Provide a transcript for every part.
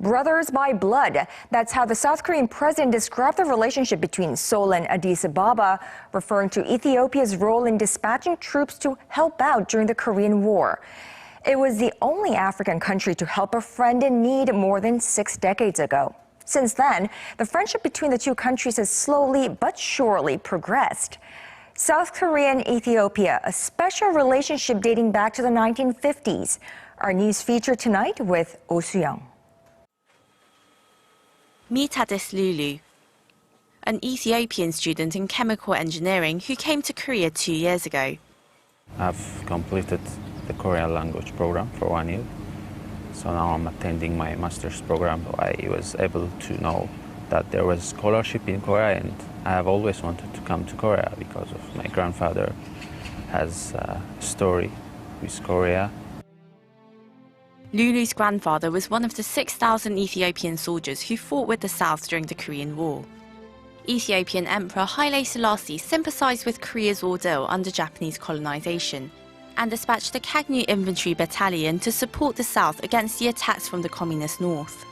Brothers by blood. That's how the South Korean president described the relationship between Seoul and Addis Ababa, referring to Ethiopia's role in dispatching troops to help out during the Korean War. It was the only African country to help a friend in need more than 6 decades ago. Since then, the friendship between the two countries has slowly but surely progressed. South Korea and Ethiopia, a special relationship dating back to the 1950s. Our news feature tonight with Oh Soo-young. Meet Addis Lulu, an Ethiopian student in chemical engineering who came to Korea 2 years ago. I've completed the Korean language program for 1 year. So now I'm attending my master's program. I was able to know that there was scholarship in Korea, and I have always wanted to come to Korea because of my grandfather has a story with Korea. Lulu's grandfather was one of the 6,000 Ethiopian soldiers who fought with the South during the Korean War. Ethiopian Emperor Haile Selassie sympathized with Korea's ordeal under Japanese colonization and dispatched the Kagnu Infantry Battalion to support the South against the attacks from the communist North.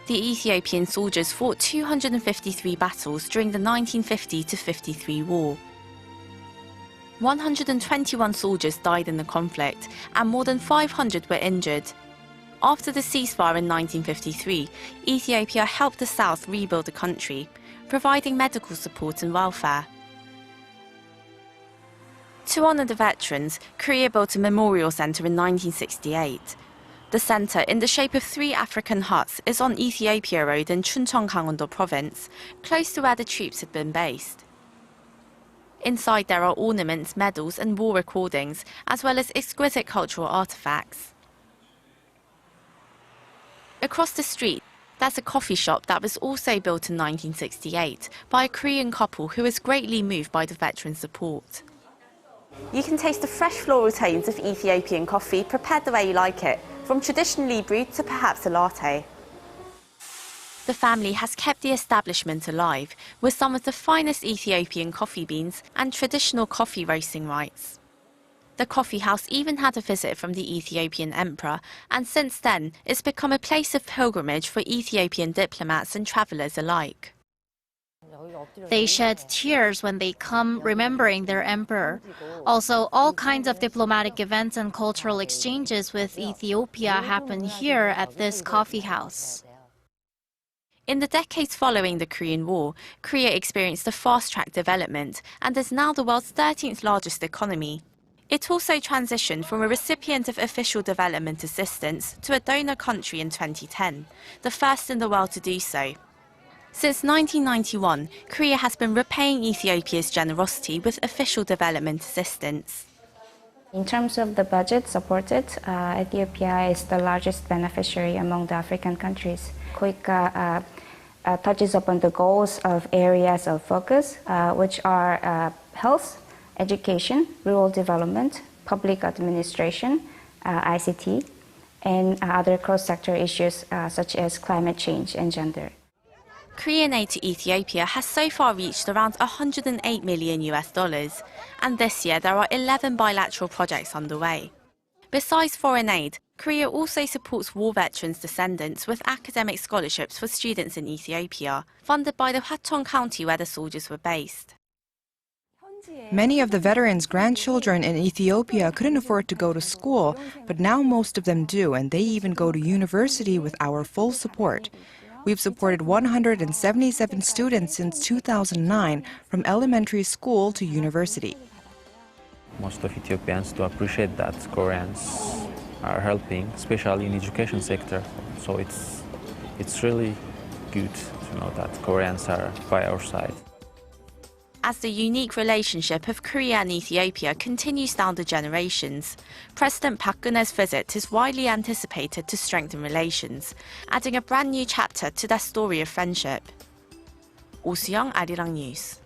The Ethiopian soldiers fought 253 battles during the 1950-53 war. 121 soldiers died in the conflict, and more than 500 were injured. After the ceasefire in 1953, Ethiopia helped the South rebuild the country, providing medical support and welfare. To honor the veterans, Korea built a memorial center in 1968. The center, in the shape of 3 African huts, is on Ethiopia Road in Chuncheon, Gangwon-do Province, close to where the troops had been based. Inside there are ornaments, medals and war recordings, as well as exquisite cultural artifacts. Across the street, there's a coffee shop that was also built in 1968 by a Korean couple who was greatly moved by the veteran support. You can taste the fresh floral tones of Ethiopian coffee prepared the way you like it, from traditionally brewed to perhaps a latte. The family has kept the establishment alive with some of the finest Ethiopian coffee beans and traditional coffee roasting rites. The coffee house even had a visit from the Ethiopian emperor, and since then it's become a place of pilgrimage for Ethiopian diplomats and travelers alike. They shed tears when they come, remembering their emperor. Also, all kinds of diplomatic events and cultural exchanges with Ethiopia happen here at this coffee house. In the decades following the Korean War, Korea experienced a fast-track development and is now the world's 13th largest economy. It also transitioned from a recipient of official development assistance to a donor country in 2010, the first in the world to do so. Since 1991, Korea has been repaying Ethiopia's generosity with official development assistance. In terms of the budget supported, Ethiopia is the largest beneficiary among the African countries. KOICA touches upon the goals of areas of focus, which are health, education, rural development, public administration, ICT, and other cross-sector issues such as climate change and gender. Korean aid to Ethiopia has so far reached around $108 million, and this year there are 11 bilateral projects underway. Besides foreign aid, Korea also supports war veterans' descendants with academic scholarships for students in Ethiopia, funded by the Hwacheong County where the soldiers were based. Many of the veterans' grandchildren in Ethiopia couldn't afford to go to school, but now most of them do, and they even go to university with our full support. We've supported 177 students since 2009, from elementary school to university. Most of Ethiopians do appreciate that Koreans are helping, especially in the education sector. So it's really good to know that Koreans are by our side. As the unique relationship of Korea and Ethiopia continues down the generations, President Park Geun-hye's visit is widely anticipated to strengthen relations, adding a brand new chapter to their story of friendship. Oh Soo-young, Arirang News.